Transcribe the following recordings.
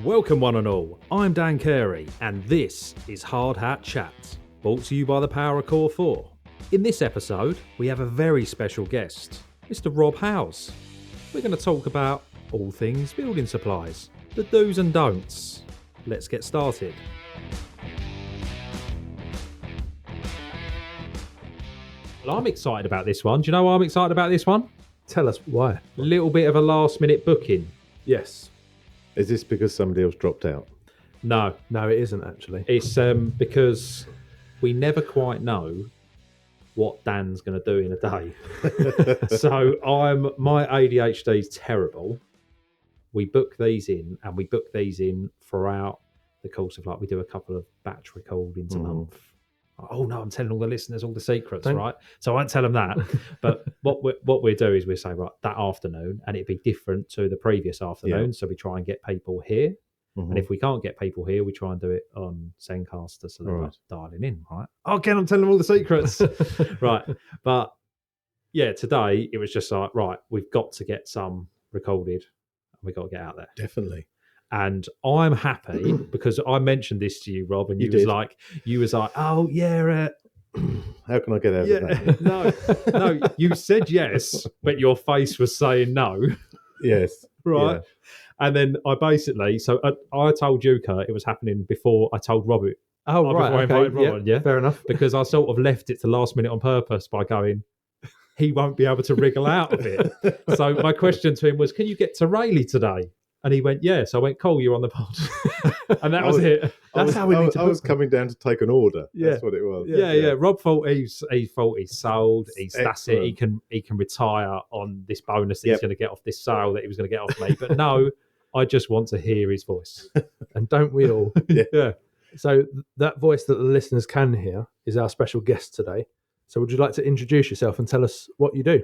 Welcome one and all, I'm Dan Carey and this is Hard Hat Chat, brought to you by the Power of Core 4. In this episode, we have a very special guest, Mr. Rob Howes. We're going to talk about all things building supplies, the do's and don'ts. Let's get started. Well, I'm excited about this one. Do you know why I'm excited about this one? Tell us why. A little bit of a last minute booking. Yes. Is this because somebody else dropped out? No, No, it isn't actually. it's because we never quite know what Dan's going to do in a day. So my ADHD is terrible. We book these in, and we book these in throughout the course of, like, we do a couple of batch recordings a month. Oh no, I'm telling all the listeners all the secrets, right? So I won't tell them that. But what we do is we say, right, that afternoon, and it'd be different to the previous afternoon. So we try and get people here. And if we can't get people here, we try and do it on Zencaster, so they're dialing in, right? Again, I'm telling them all the secrets. Right. But yeah, today it was just like, right, we've got to get some recorded and we've got to get out there. Definitely. And I'm happy because I mentioned this to you, Rob, and you was like, oh yeah, How can I get out of that? no, you said yes, but your face was saying no. Yes. Right. Yeah. And then I told Yuka it was happening before I told Robert. Oh, right. Before I invited Robert, yeah. Fair enough. Because I sort of left it to last minute on purpose by going, he won't be able to wriggle out of it. So my question to him was, can you get to Rayleigh today? And he went, yeah. So I went, cool, you're on the pod. And that was it. That's how we need to I was book coming down to take an order. Yeah. That's what it was. Yeah. Rob thought he's sold. That's it. Excellent. He can retire on this bonus that he's going to get off this sale that he was going to get off me. But no, I just want to hear his voice. And don't we all? Yeah. So that voice that the listeners can hear is our special guest today. So would you like to introduce yourself and tell us what you do?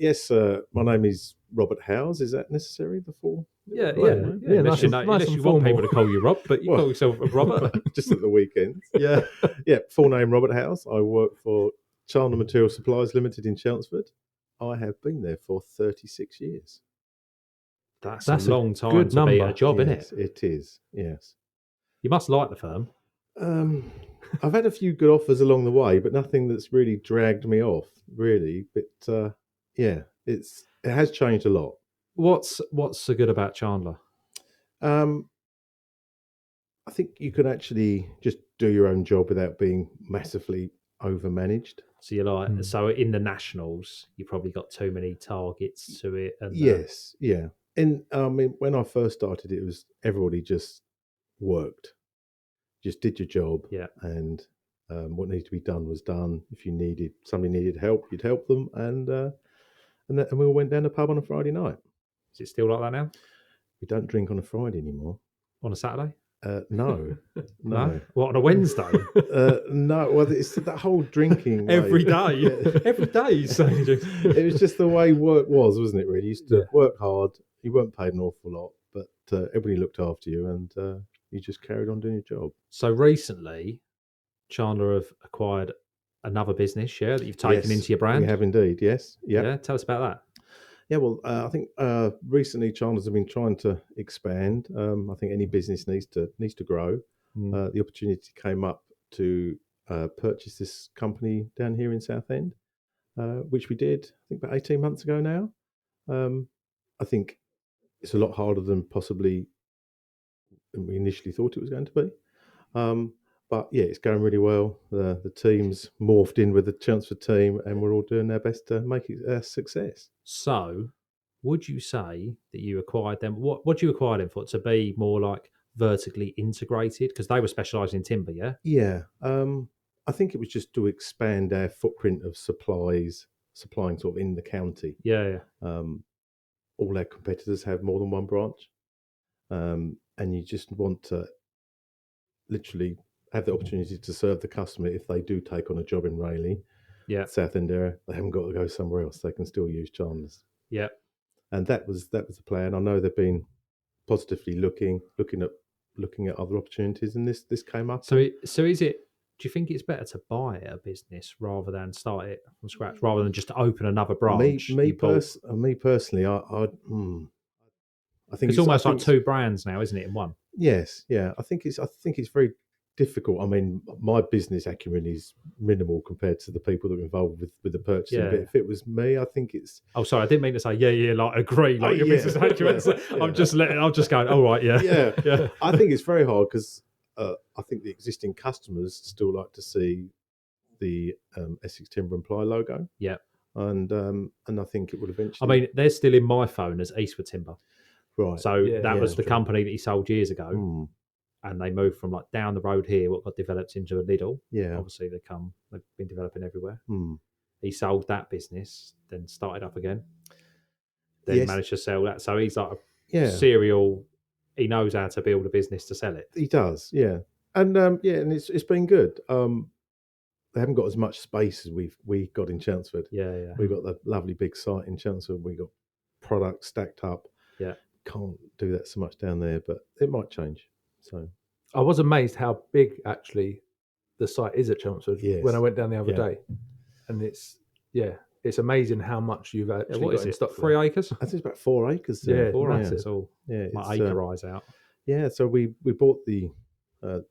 Yes, my name is Robert Howes. Is that necessary before? Yeah. Nice Unless and you want formal. people to call you Rob, but you call yourself Robert. Just at the weekends. Yeah. Yeah, full name Robert Howes. I work for Chandler Material Supplies Limited in Chelmsford. I have been there for 36 years. That's That's a a long time good to be at a number. job, Yes, isn't it? it is, yes. You must like the firm. I've had a few good offers along the way, but nothing that's really dragged me off, really. But yeah, it has changed a lot. What's so good about Chandler? I think you can actually just do your own job without being massively overmanaged. So you're like, so in the nationals, you probably got too many targets to it. And Yes, yeah. And I mean, when I first started, it was everybody just worked, just did your job, Yeah. and what needed to be done was done. If somebody needed help, you'd help them, and we all went down the pub on a Friday night. Is it still like that now? We don't drink on a Friday anymore. On a Saturday? No. What, on a Wednesday? No. Well, it's that whole drinking way. Every day. Yeah. Every day you say. It was just the way work was, wasn't it? Really, you used to work hard. You weren't paid an awful lot, but everybody looked after you, and you just carried on doing your job. So recently, Chandler have acquired another business, that you've taken into your brand. We have indeed. Yes. Yep. Yeah. Tell us about that. Yeah, well, I think recently Chandlers have been trying to expand. I think any business needs to grow. The opportunity came up to purchase this company down here in Southend, which we did, I think, about 18 months ago now. I think it's a lot harder than possibly we initially thought it was going to be. But yeah, it's going really well. The team's morphed in with the Chelmsford team, and we're all doing our best to make it a success. So, would you say that you acquired them? What do you acquire them for? To be more like vertically integrated? Because they were specialising in timber, yeah? Yeah. I think it was just to expand our footprint of supplying sort of in the county. Yeah. All our competitors have more than one branch, and you just want to literally have the opportunity to serve the customer if they do take on a job in Rayleigh, Southend area. They haven't got to go somewhere else. They can still use Chandlers. Yeah. And that was the plan. I know they've been positively looking at other opportunities, and this came up. So is it? Do you think it's better to buy a business rather than start it from scratch, rather than just to open another branch? Me personally, I think It's almost like it's- two brands now, isn't it, in one? Yes, yeah. I think it's very difficult. I mean, my business acumen is minimal compared to the people that are involved with the purchasing. Yeah. But if it was me, I think it's Oh, sorry, I didn't mean to say like agree, like Oh, your yeah, business acumen. yeah. I'm just going, all right, yeah. yeah. Yeah. I think it's very hard because I think the existing customers still like to see the Essex Timber and Ply logo. Yeah. And I think it would I eventually. mean, they're still in my phone as Eastwood Timber. Right. So Yeah, that was yeah, the true. company that he sold years ago. Hmm. And they moved from like down the road here, what got developed into a Lidl. Yeah. Obviously, they've been developing everywhere. Hmm. He sold that business, then started up again, then Yes. managed to sell that. So he's like a Yeah. serial. He knows how to build a business to sell it. He does. Yeah. And and it's been good. They haven't got as much space as we got in Chelmsford. Yeah, yeah. We've got the lovely big site in Chelmsford. We got products stacked up. Yeah. Can't do that so much down there, but it might change. So I was amazed how big actually the site is at Chelmsford Yes. when I went down the other Yeah. day, and it's amazing how much you've actually What got is in it? stock. 3 acres? I think it's about 4 acres. Yeah, Four yeah. acres. It's all Yeah. my it's, acre eyes out. Yeah, so we bought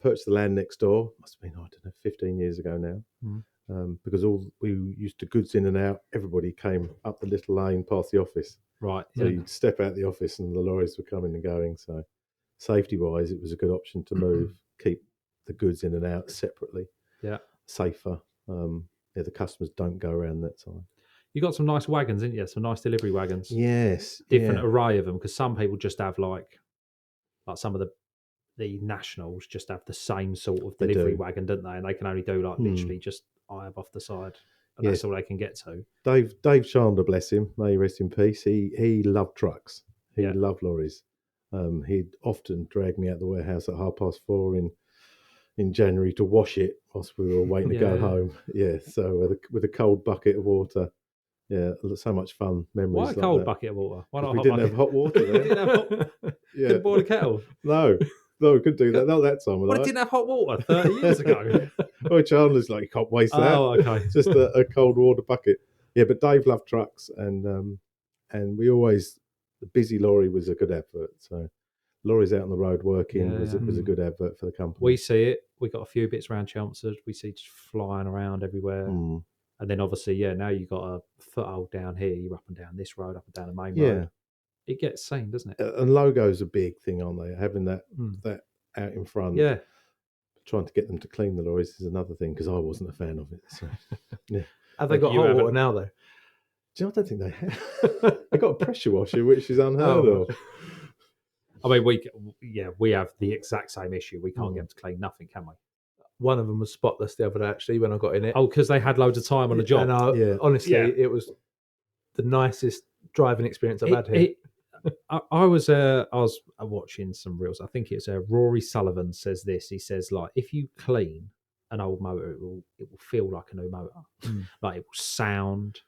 purchased the land next door. Must have been, I don't know, 15 years ago now. Because we used to goods in and out. Everybody came up the little lane past the office. Right. So Yeah. you'd step out the office and the lorries were coming and going. So safety wise, it was a good option to move, keep the goods in and out separately. Yeah. Safer. The customers don't go around that side. You got some nice wagons, didn't you? Some nice delivery wagons. Yes. Different yeah. array of them, because some people just have like some of the nationals just have the same sort of They delivery do. wagon, don't they? And they can only do like literally just eye up off the side, and Yes. that's all they can get to. Dave Chandler, bless him, may he rest in peace. He loved trucks. He Yeah. loved lorries. He'd often drag me out the warehouse at 4:30 in January to wash it whilst we were waiting to go Yeah. home. Yeah, so with a cold bucket of water. Yeah, so much fun memories. Why a like cold that. bucket of water? Why not a We hot didn't bucket? have hot water We there. didn't have hot, Yeah, couldn't boil a kettle. no, we couldn't do that. Not that time of Well, it night. didn't have hot water 30 years ago. Oh, Chandler's like, you can't waste that. Oh, okay. Just a cold water bucket. Yeah, but Dave loved trucks, and we always, the busy lorry was a good advert. So lorries out on the road working was a good advert for the company. We see it. We got a few bits around Chelmsford. We see just flying around everywhere. Mm. And then obviously, now you got a foothold down here. You're up and down this road, up and down the main Yeah, road. It gets seen, doesn't it? and logos a big thing, aren't they? Having that out in front. Yeah. Trying to get them to clean the lorries is another thing because I wasn't a fan of it. So. Yeah. Have they got You hot haven't- water now though? Do you know, I don't think they have. They got a pressure washer, which is unheard Oh. of. I mean, we have the exact same issue. We can't get them to clean nothing, can we? One of them was spotless the other day actually when I got in it. Oh, because they had loads of time on the job. And honestly, Yeah. it was the nicest driving experience I've had here. I was watching some reels. I think it's Rory Sullivan says this. He says like if you clean an old motor, it will feel like a new motor. Like it will sound,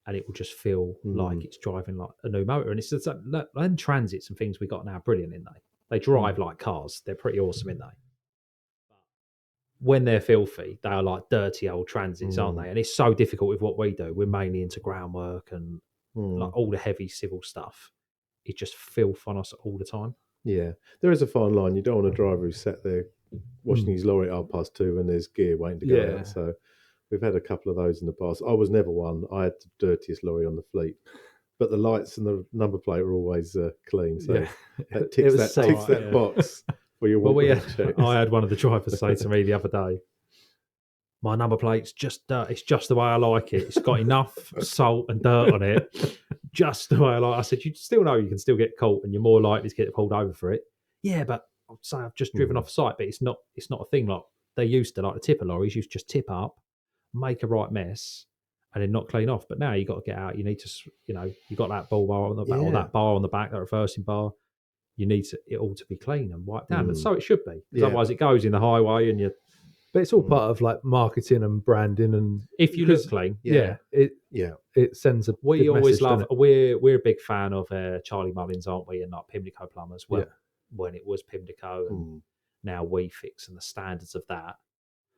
and it will just feel like it's driving like a new motor. And it's just and transits and things we got now are brilliant, in they drive like cars. They're pretty awesome, in they. When they're filthy, they are like dirty old transits, aren't they? And it's so difficult with what we do. We're mainly into groundwork and like all the heavy civil stuff. It's just filth on us all the time. Yeah, there is a fine line. You don't want a driver who's sat there washing his lorry at 2:30 when there's gear waiting to go Yeah. out. So we've had a couple of those in the past. I was never one. I had the dirtiest lorry on the fleet. But the lights and the number plate were always clean. So Yeah. that It ticks was that, safe. ticks that Yeah. box for your Well, walk checks. I had one of the drivers say to me the other day, my number plate's just dirt. It's just the way I like it. It's got enough salt and dirt on it, just the way I like. I said, you still know you can still get caught, and you're more likely to get pulled over for it. Yeah, but I'd say I've just driven off site, but it's not a thing like they used to. Like the tipper lorries used to just tip up, make a right mess, and then not clean off. But now you got to get out. You need to, you got that bull bar on the back, or that bar on the back, that reversing bar. You need it all to be clean and wiped down, and so it should be. Because otherwise, it goes in the highway, and you. But it's all part of like marketing and branding, and If you look clean, it sends a. we good always message, love. doesn't We're a big fan of Charlie Mullins, aren't we? And like Pimlico Plumbers. Well, Yeah. when it was Pimlico, and now We Fix, and the standards of that.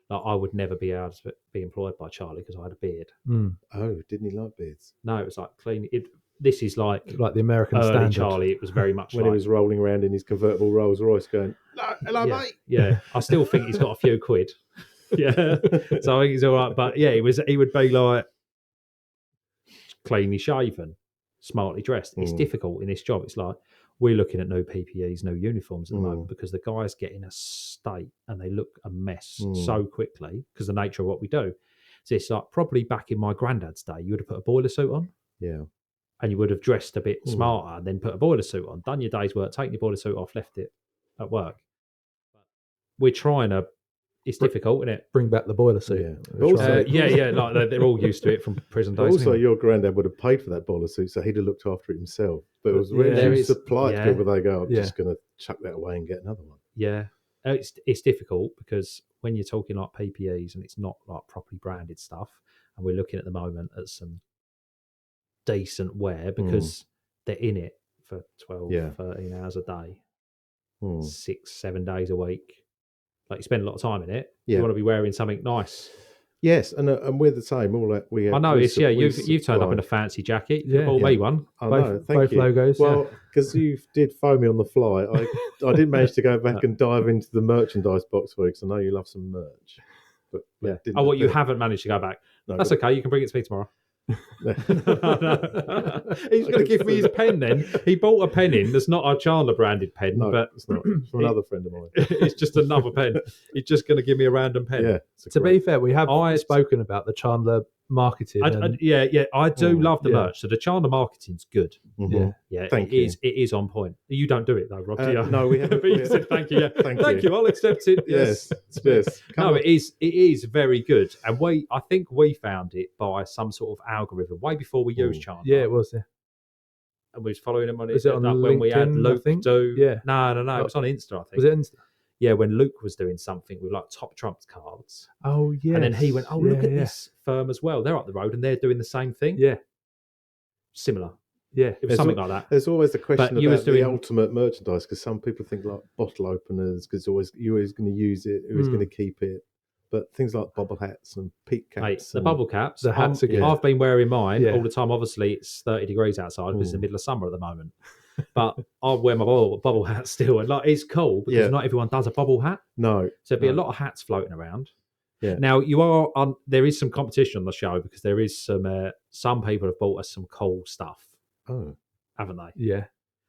Like I would never be able to be employed by Charlie because I had a beard. it? Oh, didn't he like beards? No, it was like clean. this is like the American early standard. Charlie. It was very much when like, he was rolling around in his convertible Rolls Royce, going, "Hello, yeah, mate." yeah. I still think he's got a few quid. Yeah, so I think he's all right. But yeah, he would be like cleanly shaven, smartly dressed. It's difficult in this job. It's like we're looking at new PPEs, new uniforms at the moment because the guys get in a state and they look a mess so quickly because the nature of what we do. So it's like probably back in my granddad's day, you would have put a boiler suit on. Yeah. And you would have dressed a bit smarter and then put a boiler suit on, done your day's work, taken your boiler suit off, left it at work. We're trying to, it's difficult, isn't it? Bring back the boiler suit. Yeah. But also, like they're all used to it from prison days. also, anyway. your granddad would have paid for that boiler suit, so he'd have looked after it himself. But it was when There you is- supply it to yeah. people, they go, "I'm Yeah. just going to chuck that away and get another one." Yeah. It's difficult because when you're talking like PPEs and it's not like properly branded stuff, and we're looking at the moment at some decent wear because they're in it for 12, 13 hours a day, 6-7 days a week. Like you spend a lot of time in it. Yeah. You want to be wearing something nice. Yes, and we're the same. All that we have. I know we it's sup- we you've turned up in a supply. fancy jacket. Yeah. You bought me one. I Both- know, thank both you. logos, Well, because you did phone me on the fly, I didn't manage to go back and dive into the merchandise box for you because I know you love some merch. But Yeah. didn't Oh, well, you appear. haven't managed to go back. No, That's but- okay. You can bring it to me tomorrow. No. He's going to give me his pen then. He bought a pen in that's not a Chandler branded pen, No, but it's not. It's from another friend of mine. it's just another pen. He's just going to give me a random pen. Yeah. it's a To be great- fair, we have spoken about the Chandler marketing. I do love the yeah. merch. So the Chandler marketing's good. Mhm. Yeah, Thank it is on point. You don't do it though, Rob. Do you? No, we haven't. But you said thank you. Yeah. Thank you. I'll accept it. Yes, yes. Come No, on. it is very good, and I think we found it by some sort of algorithm way before we used Chandler. Yeah, it was. Yeah. And we was following him on Was it on when we had LinkedIn, I Luke think? do. Yeah. No, it was on Insta. I think. Was it Insta? Yeah, when Luke was doing something with like top trumps cards, Oh, yeah. and then he went, "Oh, look at this firm as well. They're up the road and they're doing the same thing." Yeah. Similar. Yeah. It was something like that. There's always the question But you about was doing- the ultimate merchandise because some people think like bottle openers because you're always going to use it, who's going to keep it. But things like bobble hats and peak caps. Mate, the and- bubble caps. The hats are good. I've been wearing mine Yeah. all the time. Obviously, it's 30 degrees outside because it's the middle of summer at the moment. But I wear my bubble hat still, and like it's cool because Yeah. not everyone does a bubble hat. No. So there'd be a No. lot of hats floating around. Yeah. Now there is some competition on the show because there is some people have bought us some cool stuff, Oh, haven't they? Yeah.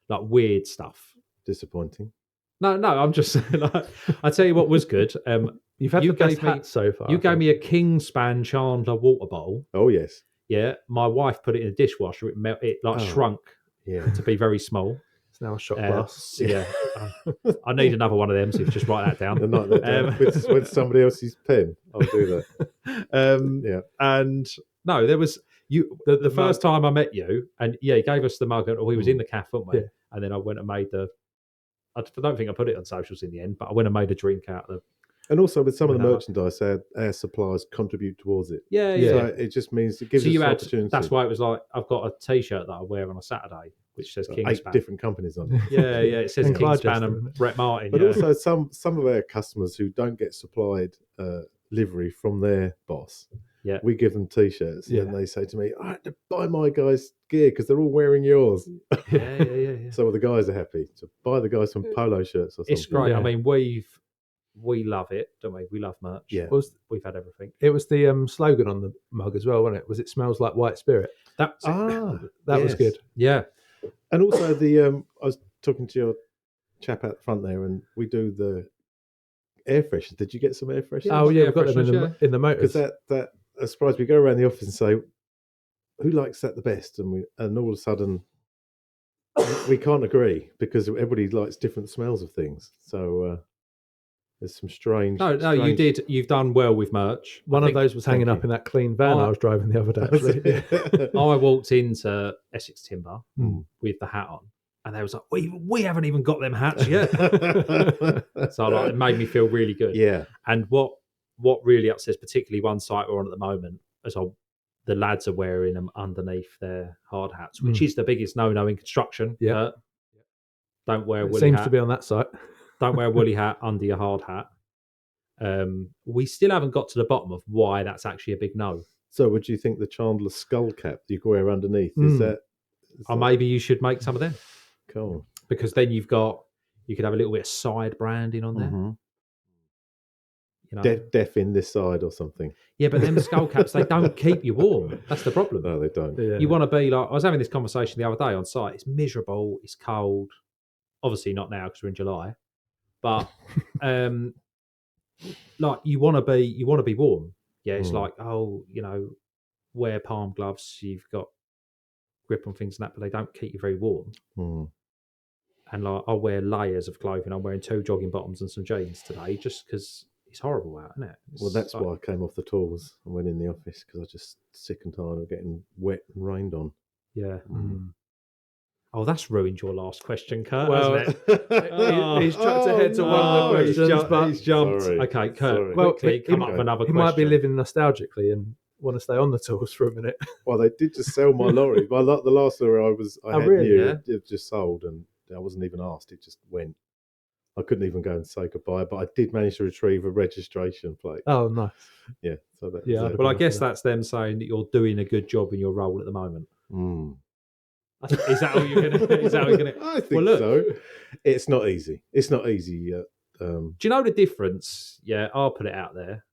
Like weird stuff. disappointing. No, I'm just saying. Like, I tell you what was good. You've had You the best gave me- hat so far. You I gave think. me a Kingspan Chandler water bowl. Oh, yes. Yeah, my wife put it in a dishwasher. It Oh. shrunk Yeah. to be very small. It's now a shot glass. Yeah, I need another one of them. So you just write that down. And not that down with somebody else's pen. I'll do that. Yeah. And no, there was the first time I met you, and he gave us the mug, and we was in the cafe, weren't we? Yeah. And then I went and made I don't think I put it on socials in the end, but I went and made a drink out of the. And also with some of the Whatever. merchandise, our suppliers contribute towards it. Yeah. So it just means it gives So us you an had. opportunity. That's why it was like I've got a T-shirt that I wear on a Saturday, which says 8 Kingspan. different companies on it. Yeah, it says And Clyde Kingspan Jester, and isn't it? Brett Martin. But yeah. also some of our customers who don't get supplied livery from their boss, Yeah. we give them T-shirts, Yeah. and they say to me, "I had to buy my guys gear because they're all wearing yours." yeah. So the guys are happy to buy the guys some polo shirts or something. It's great. Yeah. I mean, we love it, don't we? We love merch. Yeah. We've had everything. It was the slogan on the mug as well, wasn't it? Was it smells like white spirit? That's Ah, That was yes. good. yeah. And also I was talking to your chap out front there, and we do the air fresheners. Did you get some air fresheners? Oh yeah, yeah, we've got them in freshness, the motors. Because that I suppose we go around the office and say, "Who likes that the best?" And all of a sudden, we can't agree because everybody likes different smells of things. So there's some strange. No, you did. You've done well with merch. One I of those was hanging thank up in that clean van I was driving the other day. Actually. think I walked into Essex Timber Mm. with the hat on, and they was like, "We haven't even got them hats yet." So like, it made me feel really good. Yeah, And what really upsets, particularly one site we're on at the moment, is the lads are wearing them underneath their hard hats, which is the biggest no-no in construction. Yeah. Don't wear a It woolly seems hat. to be on that site. Don't wear a woolly hat under your hard hat. We still haven't got to the bottom of why that's actually a big no. So would you think the Chandler skull cap that you can wear underneath Mm. is that It's Or like, maybe you should make some of them, cool. because then you could have a little bit of side branding on there. Mhm. You know? Deaf in this side or something. Yeah, but them skull caps, they don't keep you warm. That's the problem. No, they don't. Yeah. You want to be like, I was having this conversation the other day on site. It's miserable. It's cold. Obviously not now because we're in July, but like you want to be warm. Yeah, it's like, oh, wear palm gloves. You've got grip on things and that, but they don't keep you very warm. Mm. And like, I'll wear layers of clothing. I'm wearing 2 jogging bottoms and some jeans today, just because it's horrible out, isn't it? Well, that's why I came off the tools and went in the office, because I was just sick and tired of getting wet and rained on. Yeah. Mm. Oh, that's ruined your last question, Kurt, Well, hasn't it? he's chucked ahead to one of the questions, but he's jumped. Sorry. Okay, Kurt, Sorry. Well, quickly, he come might- up with another he question. might be living nostalgically and want to stay on the tools for a minute. Well, they did just sell my lorry. But the last lorry I Oh, had really? new, Yeah. it just sold, and I wasn't even asked. It just went. I couldn't even go and say goodbye, but I did manage to retrieve a registration plate. Oh, nice. Yeah, so that. Yeah, was it. Well, I Yeah. guess that's them saying that you're doing a good job in your role at the moment. Mm. Is that all you're gonna? Is that all you're gonna? I think Well, look. so. It's not easy. It's not easy. Do you know the difference? Yeah, I'll put it out there.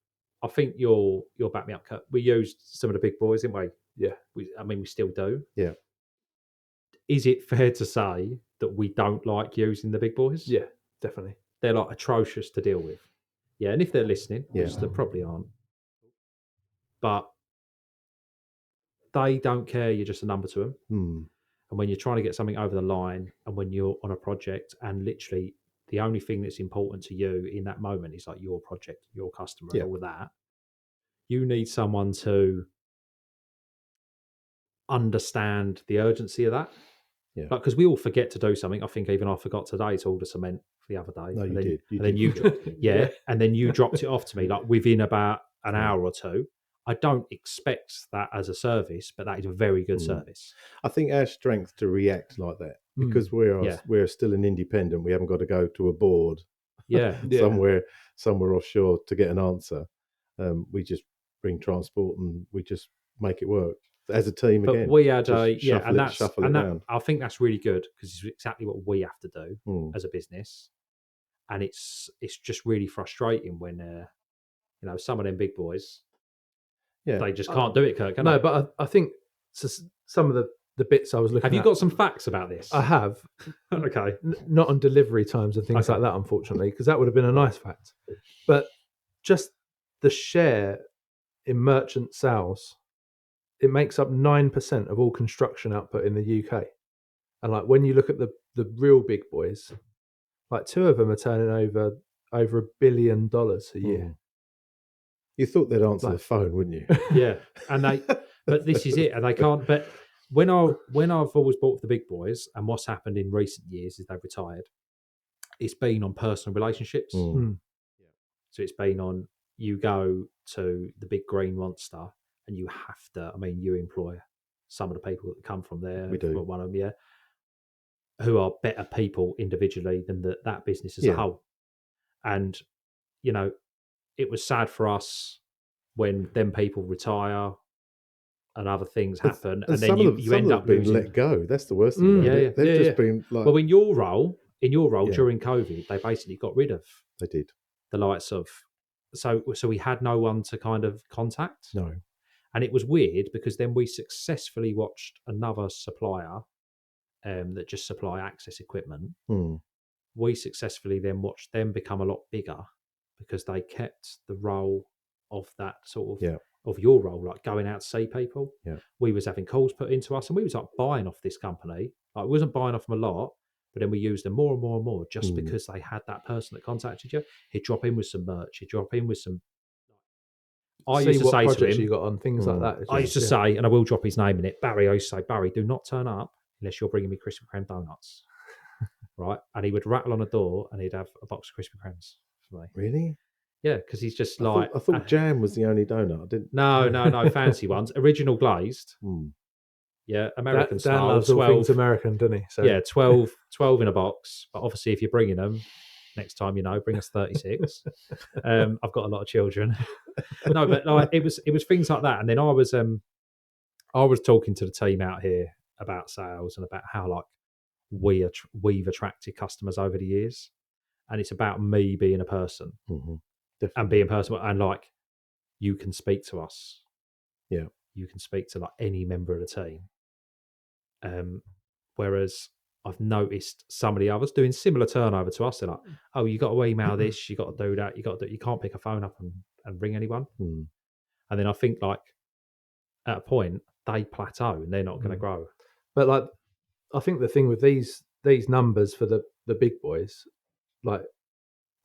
I think you'll back me up, Kurt. We used some of the big boys, didn't we? Yeah. We still do. Yeah. Is it fair to say that we don't like using the big boys? Yeah, definitely. They're like atrocious to deal with. Yeah, and if they're listening, Yeah. which they probably aren't, but they don't care. You're just a number to them. Mm. And when you're trying to get something over the line, and when you're on a project, and literally the only thing that's important to you in that moment is like your project, your customer, Yeah. and all of that, you need someone to understand the urgency of that. Yeah. Like, because we all forget to do something. I think even I forgot today to order cement for the other day. No, and you then, did. You and then did you, forget. yeah, and then you dropped it off to me like within about an Yeah. hour or two. I don't expect that as a service, but that is a very good Mm. service. I think our strength to react like that, Mm. because Yeah. we're still an independent. We haven't got to go to a board Yeah. Yeah. somewhere offshore to get an answer. We just bring transport and we just make it work as a team But again. we had Just a shuffle and it- that's shuffle and it that round. I think that's really good because it's exactly what we have to do Mm. as a business, and it's just really frustrating when some of them big boys Yeah. they just can't do it, Kirk. Can No, they? but I think some of the bits I was looking Have you at, got some facts about this? I have. Okay. Not on delivery times and things Okay. like that, unfortunately, because that would have been a nice fact. But just the share in merchant sales, it makes up 9% of all construction output in the UK. And like when you look at the real big boys, like 2 of them are turning over $1 billion a year. Mm. You thought they'd answer Like- the phone, wouldn't you? Yeah, and but this is it, and they can't. But when I've always bought the big boys, and what's happened in recent years is they've retired. It's been on personal relationships. Mm. Mm. So it's been on, you go to the big green monster and you have to, I mean, you employ some of the people that come from there. We do. One of them, yeah, who are better people individually than that business as a Yeah. whole. And, it was sad for us when them people retire and other things happen. And then some you, of them, you some end of up them have been losing. let go. That's the worst thing. Mm. about Yeah, it. yeah. They've Yeah, just been like, Well, in your role Yeah. during COVID, they basically got rid of they did. the likes of, so we had no one to kind of contact. No. And it was weird because then we successfully watched another supplier that just supply access equipment. Mm. We successfully then watched them become a lot bigger because they kept the role of that sort of Yeah. of your role, like going out to see people. Yeah. We was having calls put into us, and we was like buying off this company. Like we wasn't buying off them a lot, but then we used them more and more and more just Mm. because they had that person that contacted you. He'd drop in with some merch. He'd drop in with some. I See used to what say to projects him, you got on, things like that. I used to Yeah. say, and I will drop his name in it, Barry, I used to say, Barry, do not turn up unless you're bringing me Krispy Kreme donuts. Right? And he would rattle on a door and he'd have a box of Krispy Kremes for me. Really? Yeah, because he's just I like... thought jam was the only donut. I didn't. No, fancy ones. Original glazed. Mm. Yeah, American Dan style. loves all 12, things American, doesn't he? So yeah, 12 in a box. But obviously, if you're bringing them, next time, bring us 36. I've got a lot of children. No, but like it was things like that. And then I was talking to the team out here about sales and about how like we've attracted customers over the years, and it's about me being a person Mm-hmm. and being personal, and like you can speak to us, Yeah. you can speak to like any member of the team. Whereas I've noticed some of the others doing similar turnover to us. They're like, oh, you got to email this, you got to do that, you can't pick a phone up and ring anyone. Mm. And then I think like at a point they plateau and they're not going to grow. But like, I think the thing with these numbers for the big boys, like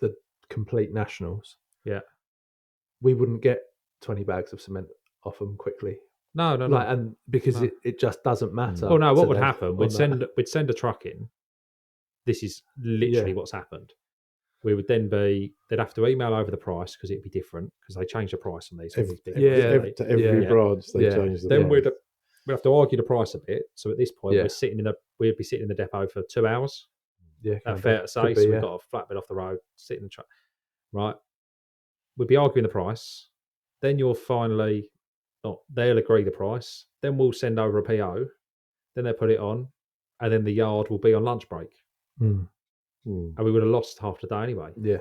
the complete nationals, Yeah. we wouldn't get 20 bags of cement off them quickly. No. And because No. it just doesn't matter. Well, no, what to would them happen? on We'd that. send a truck in. This is literally what's happened. We would then they'd have to email over the price because it'd be different because they change the price on these. Big Every branch they change the Then price. we'd have to argue the price a bit. So at this point, we'd be sitting in the depot for 2 hours. Yeah, Fair to say. So we've got a flatbed off the road, sit in the truck. Right. We'd be arguing the price. Then they'll agree the price. Then we'll send over a PO. Then they put it on, and then the yard will be on lunch break. Mm. And we would have lost half the day anyway. Yeah.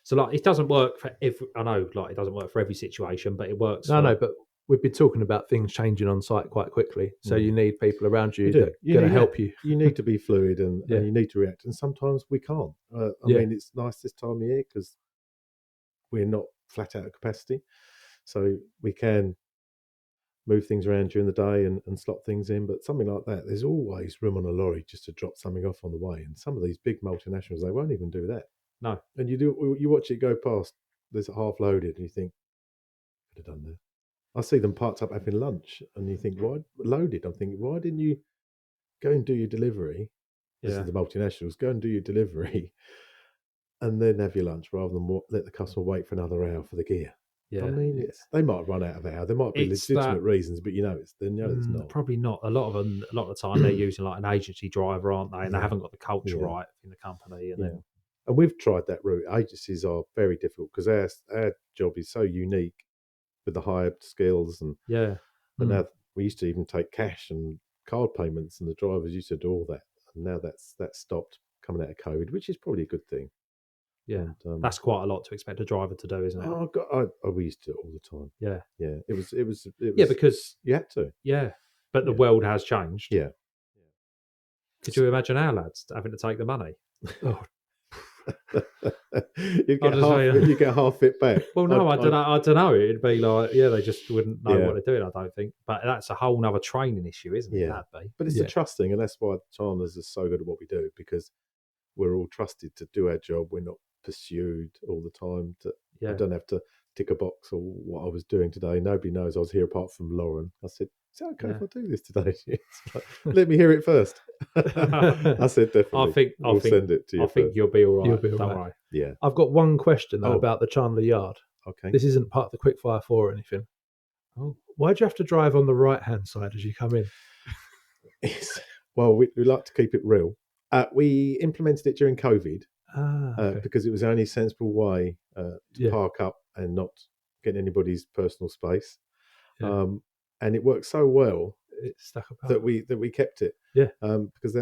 So like it doesn't work for every. I know like it doesn't work for every situation, but it works. No, but we've been talking about things changing on site quite quickly. So you need people around you that are going to help you. You need to be fluid and you need to react. And sometimes we can't. I mean, it's nice this time of year because we're not flat out of capacity, so we can move things around during the day and slot things in. But something like that, there's always room on a lorry just to drop something off on the way. And some of these big multinationals, they won't even do that. No. And you watch it go past, there's half loaded, and you think, could have done that. I see them parked up having lunch, and you think, why loaded? I'm thinking, why didn't you go and do your delivery? This is the multinationals. Go and do your delivery, and then have your lunch rather than let the customer wait for another hour for the gear. Yeah. I mean, they might run out of hour. There might be legitimate reasons, but it's not. Probably not. A lot of the time they're using like an agency driver, aren't they? And they haven't got the culture right in the company. And and we've tried that route. Agencies are very difficult because our job is so unique with the higher skills and now we used to even take cash and card payments, and the drivers used to do all that. And now that's stopped coming out of COVID, which is probably a good thing. Yeah, and, that's quite a lot to expect a driver to do, isn't it? Oh God, we used to do it all the time. Yeah. It was because you had to. Yeah, but the world has changed. Yeah. Could you imagine our lads having to take the money? Oh. you get half it back. Well, no, I don't know. It'd be like, they just wouldn't know what they're doing, I don't think. But that's a whole nother training issue, isn't it? Yeah. But it's the trusting, and that's why Chandlers are so good at what we do, because we're all trusted to do our job. We're not pursued all the time. I don't have to tick a box or what I was doing today. Nobody knows I was here apart from Lauren. I said, is it okay if I do this today? Like, let me hear it first. I said, definitely. I'll send it to you. I think you'll be all right. Don't worry. Yeah. I've got one question though about the Chandler yard. Okay. This isn't part of the quickfire 4 or anything. Oh. Why'd you have to drive on the right-hand side as you come in? Well, we like to keep it real. We implemented it during COVID okay. because it was the only sensible way to park up and not get anybody's personal space. Yeah. And it worked so well that we kept it. Yeah. Because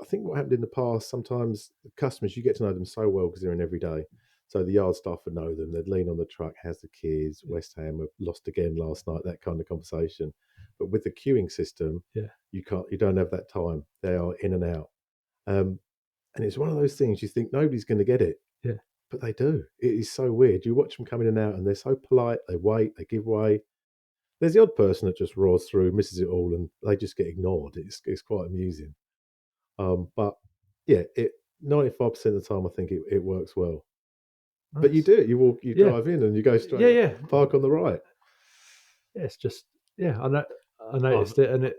I think what happened in the past, sometimes the customers, you get to know them so well because they're in every day. So the yard staff would know them. They'd lean on the truck. How's the kids? West Ham were lost again last night. That kind of conversation. But with the queuing system, you don't have that time. They are in and out. And it's one of those things you think nobody's going to get it. Yeah. But they do. It is so weird. You watch them come in and out and they're so polite. They wait, they give way. There's the odd person that just roars through, misses it all, and they just get ignored. It's quite amusing. But 95% of the time I think it works well. Nice. But you do it. You drive in and you go straight. Park on the right. Yeah, it's just I noticed it, and it.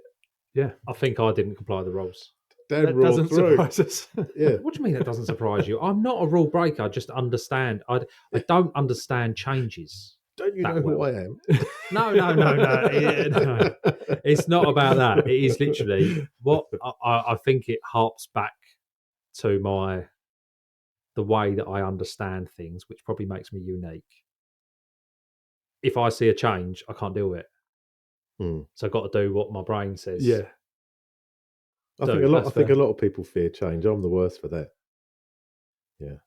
Yeah, I think I didn't comply with the rules. That doesn't surprise us. Yeah. What do you mean that doesn't surprise you? I'm not a rule breaker. I just understand. I don't understand changes. Don't you know who I am? No. It's not about that. It is literally what I think it harps back to the way that I understand things, which probably makes me unique. If I see a change, I can't deal with it. So I've got to do what my brain says. Yeah. I do. think a lot. I That's think fair. a lot of people fear change. I'm the worst for that.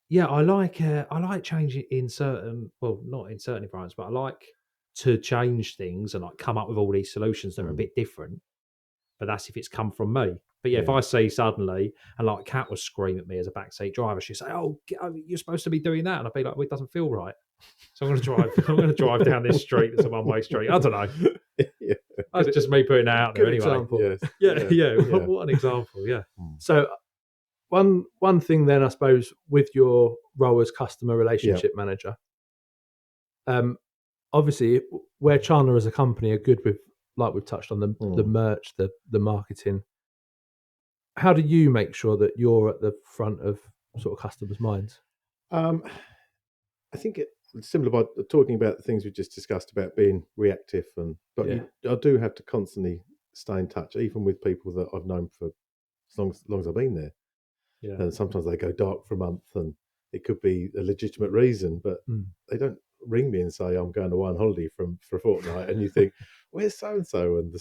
Yeah, I like changing in certain, well, not in certain environments, but I like to change things and like come up with all these solutions that are a bit different. But that's if it's come from me. But yeah, if Yeah. I see suddenly, and like Kat was screaming at me as a backseat driver, she'd say, "Oh, you're supposed to be doing that," and I'd be like, "Well, it doesn't feel right." So I'm going to drive. I'm going to drive down this street. It's a one-way street. I don't know. Yeah. That's just me putting that out there. Good Anyway, example. Yes. yeah. What an example. Yeah. So one thing then, I suppose, with your role as customer relationship manager, obviously where Chandler as a company are good with, like we've touched on, the merch, the marketing. How do you make sure that you're at the front of sort of customers' minds? I think it's similar by talking about the things we just discussed about being reactive, but I do have to constantly stay in touch, even with people that I've known for as long as I've been there. Yeah. And sometimes they go dark for a month, and it could be a legitimate reason, but they don't ring me and say I'm going to on holiday for a fortnight, and you think, where's so and so, and the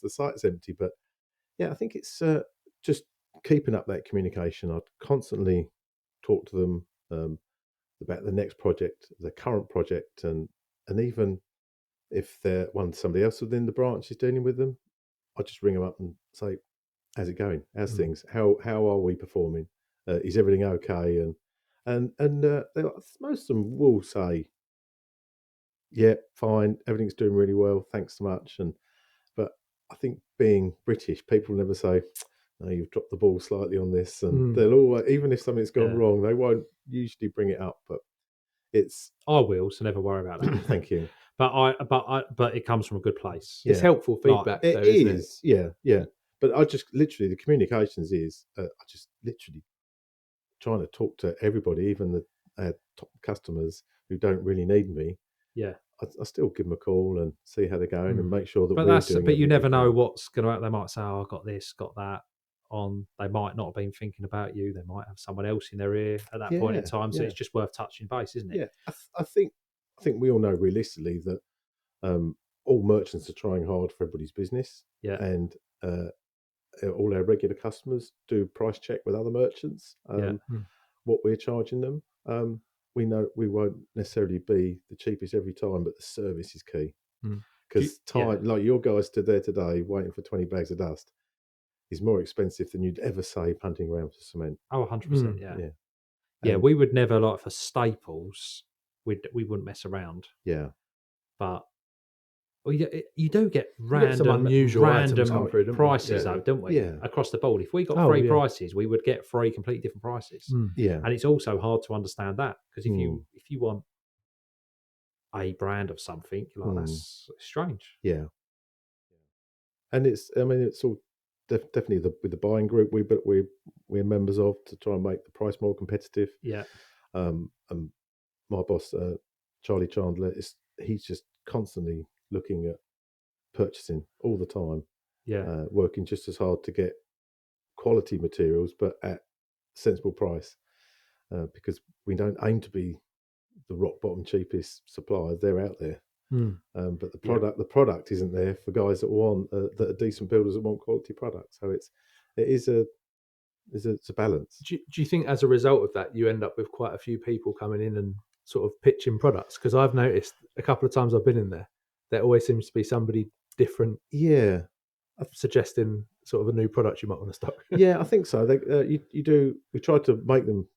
site's empty. But yeah, I think it's just keeping up that communication. I'd constantly talk to them about the next project, the current project, and even if somebody else within the branch is dealing with them, I just ring them up and say, "How's it going? How's things? How are we performing? Is everything okay?" Most of them will say, "Yeah, fine, everything's doing really well, thanks so much." But I think being British, people never say, "No, you've dropped the ball slightly on this," and they'll always, even if something's gone wrong, they won't usually bring it up. But I will, so never worry about that. thank you. But it comes from a good place. It's helpful feedback, It though, isn't it? is, yeah. But I just literally, the communications is, I just literally trying to talk to everybody, even the top customers who don't really need me. Yeah. I still give them a call and see how they're going and make sure that But we're doing. But you everything never we know can. what's going to happen. They might say, "Oh, I got this, got that." On, they might not have been thinking about you. They might have someone else in their ear at that point in time. So it's just worth touching base, isn't it? Yeah, I think we all know realistically that all merchants are trying hard for everybody's business. Yeah. And all our regular customers do price check with other merchants. What we're charging them. We know we won't necessarily be the cheapest every time, but the service is key. Because time, like your guys stood there today waiting for 20 bags of dust, is more expensive than you'd ever save hunting around for cement. Oh, 100%. Yeah. And We would never, like, for staples, we wouldn't mess around. yeah. But you do get get some unusual items come through, don't we? prices, though, don't we? Yeah. Across the board. If we got three prices, we would get three completely different prices. Yeah. And it's also hard to understand that, because if you want a brand of something, you're like, that's strange. Yeah. And it's all definitely with the buying group we're members of, to try and make the price more competitive. Yeah. And my boss, Charlie Chandler, he's just constantly looking at purchasing all the time. Yeah. Working just as hard to get quality materials, but at sensible price, because we don't aim to be the rock bottom cheapest supplier. They're out there. But the product isn't there for guys that want that are decent builders that want quality products. So it's a balance. Do you think as a result of that you end up with quite a few people coming in and sort of pitching products? Because I've noticed a couple of times I've been in there always seems to be somebody different. Yeah, suggesting sort of a new product you might want to stock. Yeah, I think so. You do. We try to make them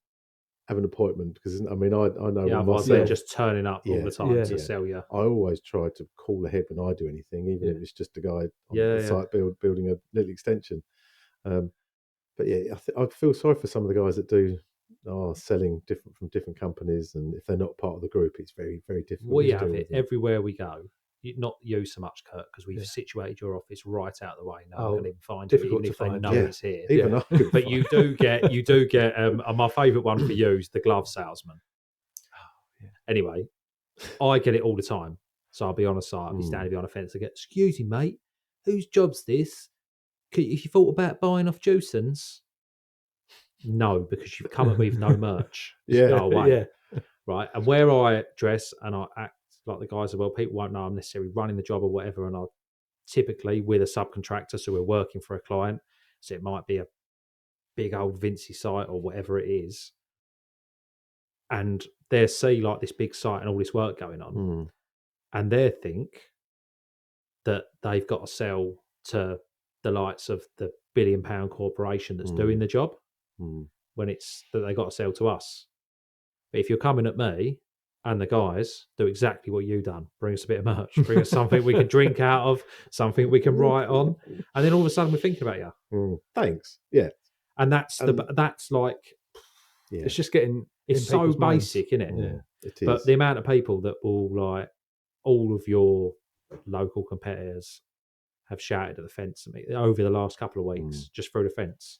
have an appointment, because I know. Yeah, otherwise they're just turning up all the time to sell you. I always try to call ahead when I do anything, even if it's just a guy on the site building a little extension. But yeah, I feel sorry for some of the guys that are selling from different companies, and if they're not part of the group, it's very, very difficult. We have it everywhere we go. Not you so much, Kurt, because we've situated your office right out of the way. No one can even find it, even if they know it's here. But you do get. My favourite one for you is the glove salesman. Anyway, I get it all the time. So I'll be on a site, I'll be standing behind a fence. I get, "Excuse me, mate, whose job's this? If you thought about buying off Jewson's?" No, because you've come at me with no merch. Just go away. Right. And where I dress and I act like the guys, well, people won't know I'm necessarily running the job or whatever. And I typically, with a subcontractor, so we're working for a client, So it might be a big old Vinci site or whatever it is. And they see like this big site and all this work going on. Mm. And they think that they've got to sell to the likes of the £1 billion corporation that's doing the job when it's that they got to sell to us. But if you're coming at me and the guys do exactly what you've done, bring us a bit of merch, bring us something we can drink out of, something we can write on, and then all of a sudden we're thinking about you. Thanks. Yeah. And that's that's like, it's just getting, it's so basic, isn't it? Yeah, it is. But the amount of people that will, like, all of your local competitors have shouted at the fence at me over the last couple of weeks, just through the fence.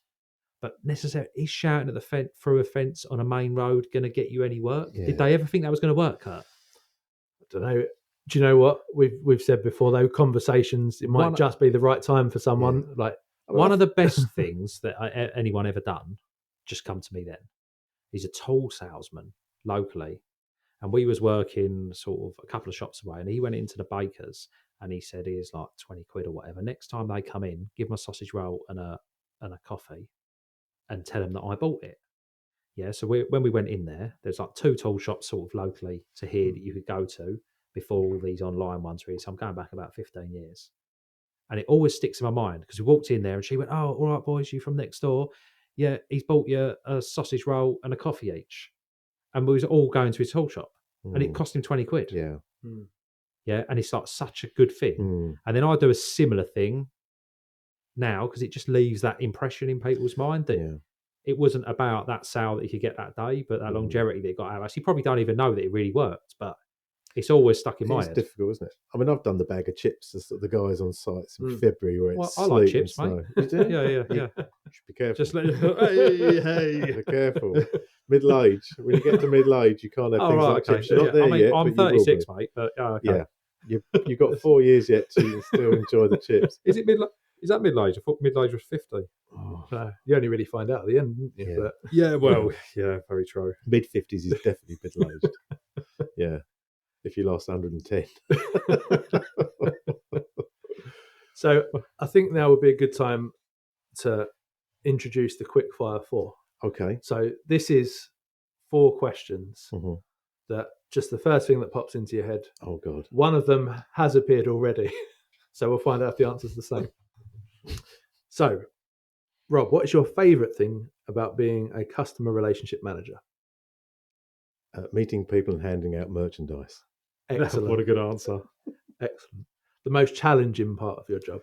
But necessarily, is shouting at the fence through a fence on a main road going to get you any work? Yeah. Did they ever think that was going to work, Kurt? I don't know. Do you know what we've said before? Though conversations, it might just be the right time for someone. Yeah. Like one of the best things that anyone ever done, just come to me then. He's a tool salesman locally, and we was working sort of a couple of shops away, and he went into the baker's and he said, "Here's like 20 quid or whatever. Next time they come in, give them a sausage roll and a coffee, and tell them that I bought it." Yeah, so when we went in there, there's like 2 tool shops sort of locally to here that you could go to before all these online ones really. So I'm going back about 15 years. And it always sticks in my mind because we walked in there and she went, "Oh, all right, boys, you from next door? Yeah, he's bought you a sausage roll and a coffee each." And we was all going to his tool shop and it cost him 20 quid. Yeah. Yeah, and it's like such a good thing. And then I do a similar thing now because it just leaves that impression in people's mind that it wasn't about that sale that you could get that day, but that longevity that it got out of us. You probably don't even know that it really worked, but it's always stuck in my head. It's difficult, isn't it? I mean, I've done the bag of chips as the guys on sites in February where it's I like sleet and chips, mate. snow. You do? Yeah. You should be careful. Just let hey. Be careful. Middle age. When you get to middle age, you can't have things like chips. You're not there I mean, yet. I'm but 36, mate. But yeah, you've got 4 years yet to still enjoy the chips. Is it is that middle age? I thought middle age was 50. No, you only really find out at the end, didn't you? Yeah. Well, yeah, very true. Mid-50s is definitely middle aged. Yeah. If you last 110. So I think now would be a good time to introduce the quickfire 4. Okay. So this is 4 questions that just the first thing that pops into your head. Oh, God. One of them has appeared already. So we'll find out if the answer's the same. So, Rob, what is your favourite thing about being a customer relationship manager? Meeting people and handing out merchandise. Excellent. What a good answer. Excellent. The most challenging part of your job?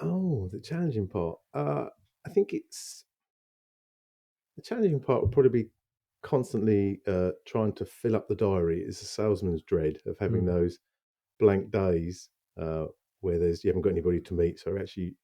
Oh, the challenging part. I think it's the challenging part would probably be constantly trying to fill up the diary. It's a salesman's dread of having those blank days where you haven't got anybody to meet. So actually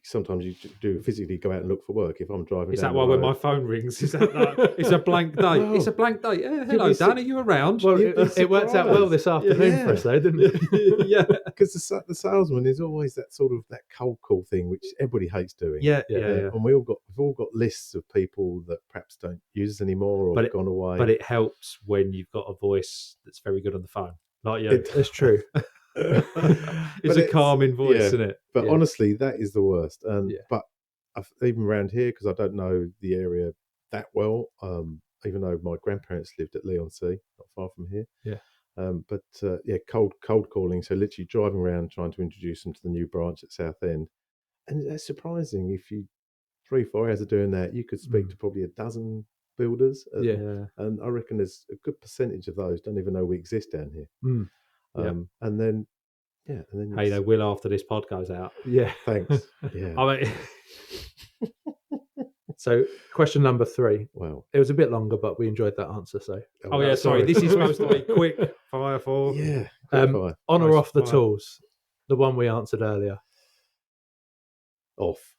sometimes you do physically go out and look for work. If I'm driving, is that why when my phone rings? Is that it's a blank day? Well, it's a blank day. Yeah, hello, Dan. Are you around? Well, it worked out well this afternoon for us, though, didn't it? Yeah, because the salesman is always that sort of that cold call thing, which everybody hates doing. Yeah. And we've all got lists of people that perhaps don't use us anymore or have gone away. But it helps when you've got a voice that's very good on the phone, like you. It's true. It's a calming voice, isn't it? But honestly, that is the worst. But even around here, because I don't know the area that well, even though my grandparents lived at Leigh-on-Sea, not far from here. Yeah. Cold calling. So literally driving around trying to introduce them to the new branch at Southend. And that's surprising. If you 3-4 hours of doing that, you could speak to probably a dozen builders. And I reckon there's a good percentage of those don't even know we exist down here. And then hey, they will after this pod goes out. Yeah, thanks. Yeah. I mean, so question number 3. Well, it was a bit longer, but we enjoyed that answer. So sorry. This is supposed to be quick fire 4. Yeah. On or off the tools? The one we answered earlier. Off.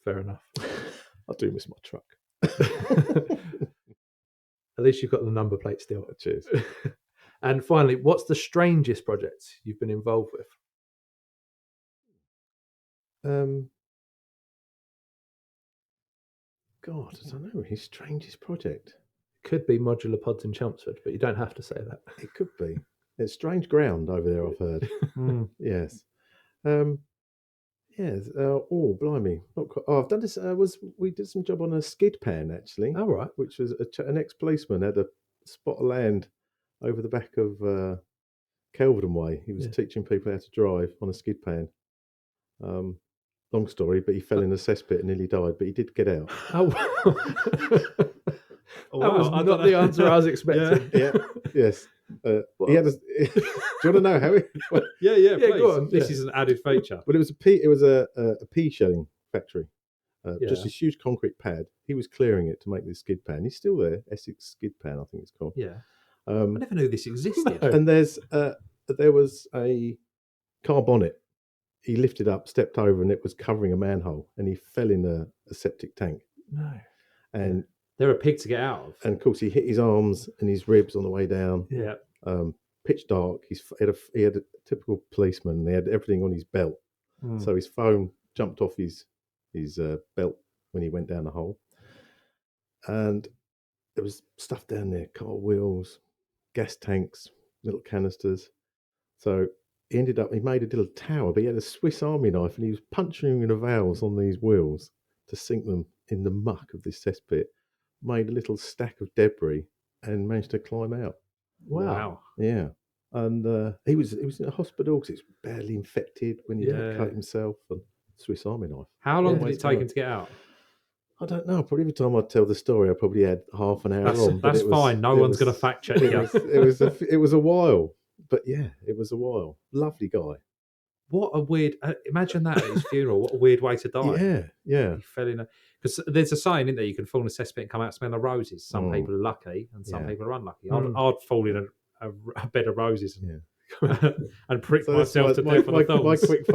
Fair enough. I do miss my truck. At least you've got the number plate still. Cheers. And finally, what's the strangest project you've been involved with? God, I don't know. His strangest project. Could be modular pods in Chelmsford, but you don't have to say that. It could be. It's strange ground over there, I've heard. Yes. Yeah. Oh, blimey! Not quite. Oh, I've done this. We did some job on a skid pan actually, All right. which was an ex-policeman had a spot of land over the back of Kelvedon Way. He was Yeah. teaching people how to drive on a skid pan. Long story, but he fell in a cesspit and nearly died, but he did get out. Oh, that was I don't not the know. answer I was expecting. Yeah, yes. He had. Do you want to know how it? Yeah, Yeah, please. go on, This yeah. is an added feature. But it was a pea shelling factory. Just Yeah. this huge concrete pad. He was clearing it to make this skid pan. He's still there. Essex Skid Pan, I think it's called. Yeah. I Um, never knew this existed. No. and there was a car bonnet. He lifted up, stepped over, and it was covering a manhole. And he fell in a septic tank. No. And They're a pig to get out of. of course, he hit his arms and his ribs on the way down. Yeah. Pitch dark. He had a typical policeman. He had everything on his belt. Mm. So his phone jumped off his belt when he went down the hole. And there was stuff down there, car wheels, gas tanks, little canisters. So he made a little tower, but he had a Swiss Army knife and he was puncturing the valves on these wheels to sink them in the muck of this cesspit, made a little stack of debris and managed to climb out. Wow. Yeah. And he was in a hospital because it's barely infected when he Yeah. cut himself, and Swiss Army knife. How long Yeah. did it take him to get out? I don't know. Probably every time I tell the story, I probably had half an hour on. but That's it was- fine. No it one's was- going to fact check It you. was, it was a while, but yeah, it was a while. Lovely guy. What a weird. Imagine that at his funeral. What a weird way to die. Yeah, yeah, He fell in a. Because there's a saying, isn't there? You can fall in a cesspit and come out smelling of roses. Some Mm. people are lucky and some Yeah. people are unlucky. Mm. I'd fall in a bed of roses and, and prick So that's myself to my, death on the my thorns. quick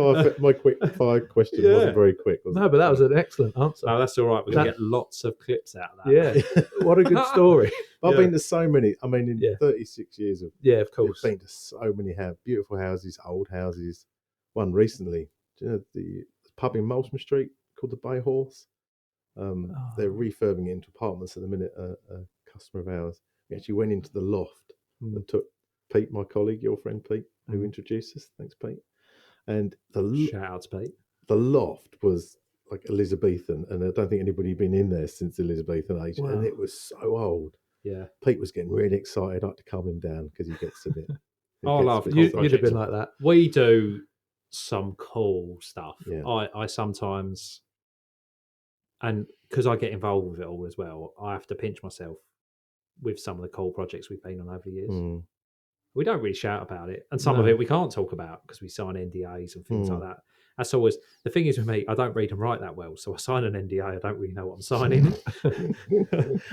fire question Yeah. wasn't very quick. Was No, it? but that was an excellent answer. No, that's all right. We're going to That- get lots of clips out of that. Yeah. What a good story. I've Yeah. been to so many. I mean, in Yeah. 36 years of Yeah, of I've course. been to so many beautiful houses, old houses. One recently, do you know the pub in Molesman Street called the Bay Horse? They're refurbing it into apartments at the minute. A customer of ours, we actually went into the loft and took Pete, my colleague, your friend Pete, who introduced us. Thanks, Pete. And Shout out to Pete. the loft was like Elizabethan, and I don't think anybody had been in there since the Elizabethan age, Wow. and it was so old. Yeah. Pete was getting really excited. I had to calm him down because he gets a bit. I love a bit you- You'd have project. been like that. We do some cool stuff. Yeah. I sometimes, and because I get involved with it all as well, I have to pinch myself with some of the cool projects we've been on over the years. Mm. We don't really shout about it, and some of No. it we can't talk about because we sign NDAs and things like that. That's always the thing is with me. I don't read and write that well, so I sign an NDA. I don't really know what I'm signing.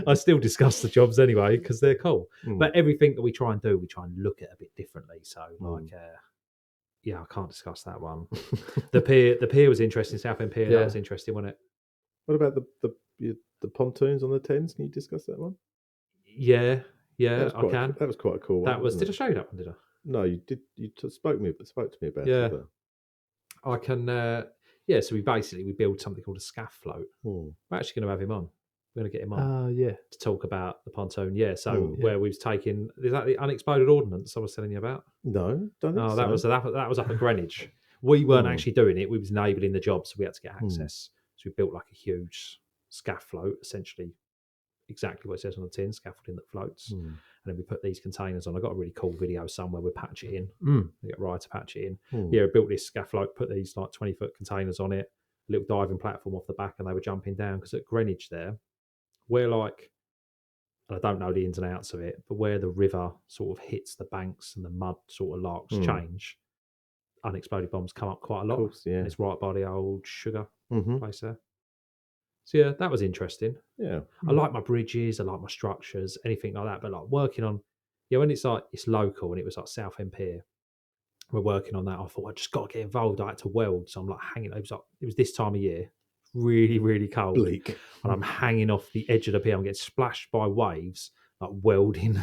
I still discuss the jobs anyway because they're cool. Mm. But everything that we try and do, we try and look at a bit differently. So, Mm. yeah, I can't discuss that one. The pier was interesting. Southend Pier, Yeah. that was interesting, wasn't it? What about the pontoons on the Thames? Can you discuss that one? Yeah, That was I quite, can. That was quite a cool one. That was. wasn't Did I show you that one? Did I? No, you did. You spoke to me about Yeah. it. But, I can. So we build something called a scaff float. We're actually going to have him on. We're going to get him on Yeah. to talk about the pontoon. Yeah. So Oh. where we was taking is that the unexploded ordnance I was telling you about? No, don't think Oh, so. that was up at Greenwich. We weren't Oh. actually doing it. We was enabling the job, so we had to get Hmm. access. So we built like a huge scaff float, essentially exactly what it says on the tin, scaffolding that floats. Hmm. And then we put these containers on. I got a really cool video somewhere. We patch it in. Mm. We get Ryan to patch it in. Hmm. Yeah, we built this scaff float, put these like 20-foot containers on it, a little diving platform off the back, and they were jumping down because at Greenwich there, we're like, and I don't know the ins and outs of it, but where the river sort of hits the banks and the mud sort of larks change, unexploded bombs come up quite a lot. Of course, yeah. And it's right by the old sugar Mm-hmm. place there. So yeah, that was interesting. Yeah. I like my bridges, I like my structures, anything like that. But like working on, when it's like it's local and it was like Southend Pier, we're working on that. I thought I just got to get involved. I had to weld, so I'm like hanging. It was this time of year, really really cold, Bleak. and I'm hanging off the edge of the pier. I'm getting splashed by waves, like welding,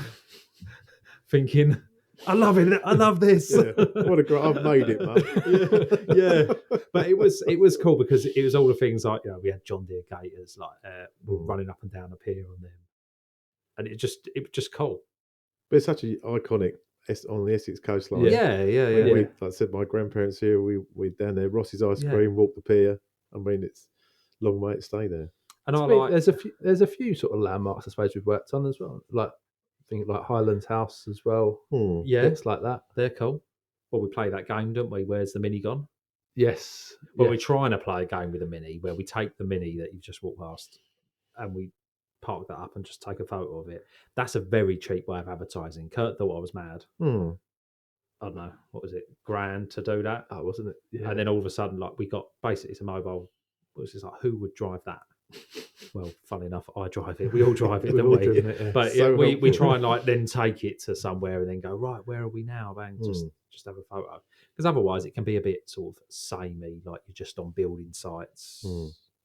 thinking, I love it. I love this. Yeah. What a great! I've made it, man. yeah. But it was cool because it was all the things like we had John Deere Gators, like we were running up and down the pier on them, and it was just cool. But it's such an iconic on the Essex coastline. Yeah. Like I said, my grandparents here, we down there, Ross's ice cream, walk the pier. I mean, it's a long way to stay there. And To I me, like there's a few sort of landmarks I suppose we've worked on as well. Like I think like Highlands House as well. yeah, Bits like that. they're cool. Well, we play that game, don't we? Where's the mini gone? Yes. Well, yeah. we're trying to play a game with a mini where we take the mini that you've just walked past and we park that up and just take a photo of it. That's a very cheap way of advertising. Kurt thought I was mad. I don't know, what was it, grand to do that? Oh, wasn't it? Yeah. And then all of a sudden, like we got basically it's a mobile. It was just like, who would drive that? Well, funny enough, I drive it. We all drive it, We've don't all we? driven it, yeah. But So we helpful. try and like then take it to somewhere and then go, right, where are we now? Bang, just have a photo. Because otherwise it can be a bit sort of samey, like you're just on building sites.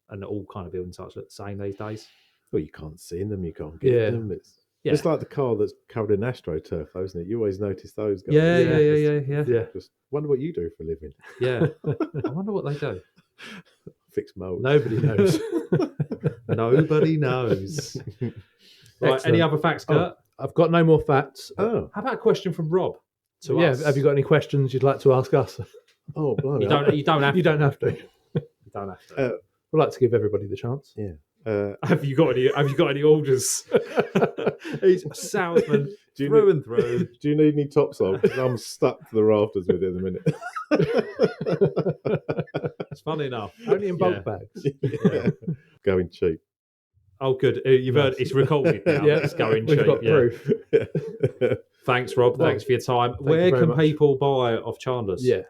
And all kind of building sites look the same these days. Well, you can't see them, you can't get them. It's like the car that's covered in AstroTurf, though, isn't it? You always notice those guys. Yeah. Just wonder what you do for a living. Yeah. I wonder what they do. Fix modes. Nobody knows. Nobody knows. Right, any other facts, Kurt? I've got no more facts. Oh, How about a question from Rob to us? Have you got any questions you'd like to ask us? oh, blimey. You don't have to. You don't have to. You don't have to. We'd like to give everybody the chance. Yeah. Have you got any orders? He's a salesman through and through. Do you need any topsoil? 'Cause I'm stuck to the rafters with it at the minute. It's funny enough. Only in bulk bags. Yeah. Going cheap. Oh, good. You've heard it's recorded now. Yeah. It's going We've cheap. got proof. Thanks, Rob. Thanks for your time. Where you very can much. people buy off Chandlers? Yeah.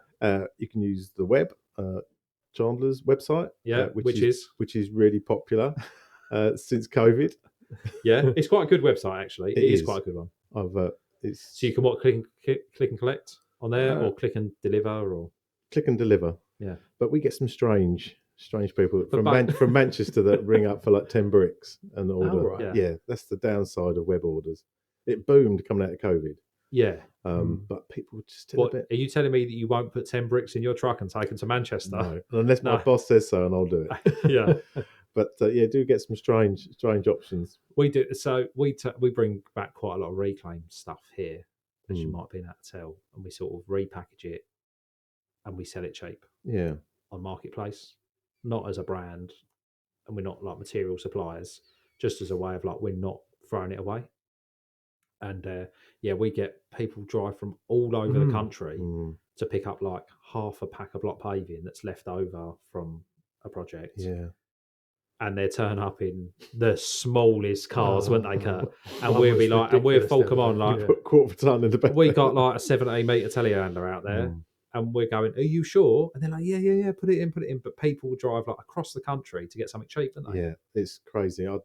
You can use the web, Chandler's website. Yeah, which is really popular since COVID. yeah, it's quite a good website actually. It is quite a good one. So you can click and collect on there, or click and deliver, or click and deliver. Yeah, but we get some strange people But from Manchester that ring up for like 10 bricks and order. Oh, right. Yeah, that's the downside of web orders. It boomed coming out of COVID. yeah. But people just still What a bit. are you telling me that you won't put 10 bricks in your truck and take them to Manchester? No, unless my No. boss says so, and I'll do it. Yeah. But do get some strange options. We do. So we bring back quite a lot of reclaim stuff here, as you might be able to tell, and we sort of repackage it and we sell it cheap Yeah, on Marketplace, not as a brand, and we're not like material suppliers, just as a way of like we're not throwing it away. And we get people drive from all over the country to pick up like half a pack of block paving that's left over from a project. Yeah. And they turn up in the smallest cars, won't they, Kurt? And One we'll was be like, and we're ridiculous full the come other on, day. like, Yeah. Put quarter of a ton in the back. we got like a 70-metre telehandler out there, and we're going, are you sure? And they're like, yeah, put it in. But people drive like across the country to get something cheap, don't they? Yeah, it's crazy. I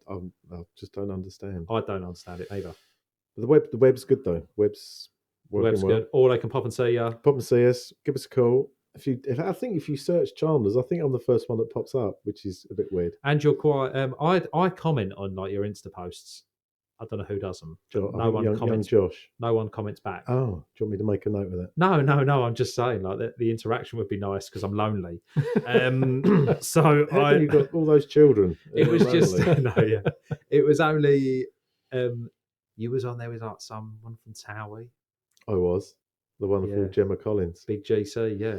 just don't understand. I don't understand it either. But the web's good though. Web's The working web's well. good. Or they can pop and see you. Pop and see us. Give us a call. If you search Chandlers, I think I'm the first one that pops up, which is a bit weird. And you're quite. I comment on like your Insta posts. I don't know who does them. Young Josh. No one comments back. Oh, do you want me to make a note of that? No. I'm just saying, like the interaction would be nice because I'm lonely. So How come you've got all those children? it was just randomly? It was only you was on there with like someone from Towie, I was the wonderful Yeah. Gemma Collins. big GC. Yeah.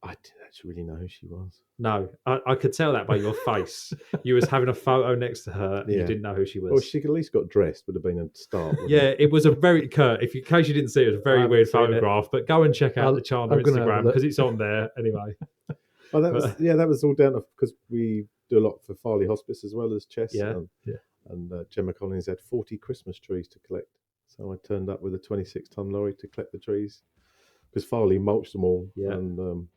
I didn't actually really know who she was. No, I could tell that by your face. You was having a photo next to her. And You Yeah. didn't know who she was. Well, she at least got dressed. Would have been a start. wouldn't Yeah, it? it was a very Kurt. In case you didn't see it, it was a I very haven't weird seen it. photograph. But go and check out the Chandler I'm gonna have a Instagram look. because it's on there anyway. Oh, that was all down to because we do a lot for Farley Hospice as well as Chess. Yeah. And Gemma Collins had 40 Christmas trees to collect, so I turned up with a 26-ton lorry to collect the trees because Farley mulched them all. Yeah. And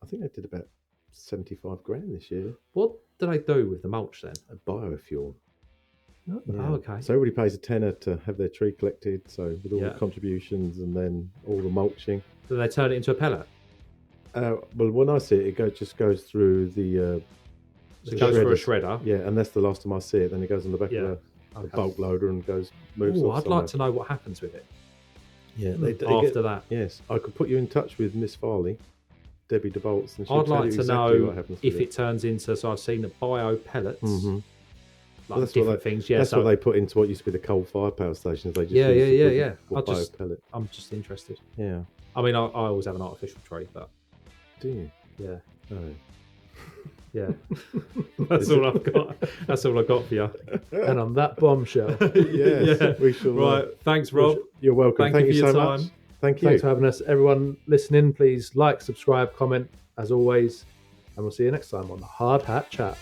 I think they did about 75 grand this year. What did I do with the mulch then? A biofuel. Oh, Yeah. okay. So everybody pays a tenner to have their tree collected. So with all Yeah. the contributions and then all the mulching. Then they turn it into a pellet. Well, when I see it, just goes through the. So it goes for a shredders. shredder. Yeah, and that's the last time I see it. Then it goes on the back Yeah. of a Okay. bulk loader and moves Ooh, off I'd somewhere. like to know what happens with it Yeah, after that. Yes, I could put you in touch with Miss Farley, Debbie DeBoltz, and she'll I'd tell like you to exactly know what happens if with it turns into. So I've seen the bio pellets. Mhm. Well, that's different what things. Yeah, that's so what they put into what used to be the coal-fired power stations. They just Yeah, used yeah, to yeah, put yeah. pellet. I'm just interested. Yeah. I mean, I always have an artificial tree, but Do you? yeah, Oh. yeah. That's all I've got. That's all I got for you. And on that bombshell, Yes, Yeah. we shall. Right. Thanks, Rob. You're welcome. Thank you for your so time. much. Thank you. thanks for having us. Everyone listening, please like, subscribe, comment, as always. And we'll see you next time on the Hard Hat Chat.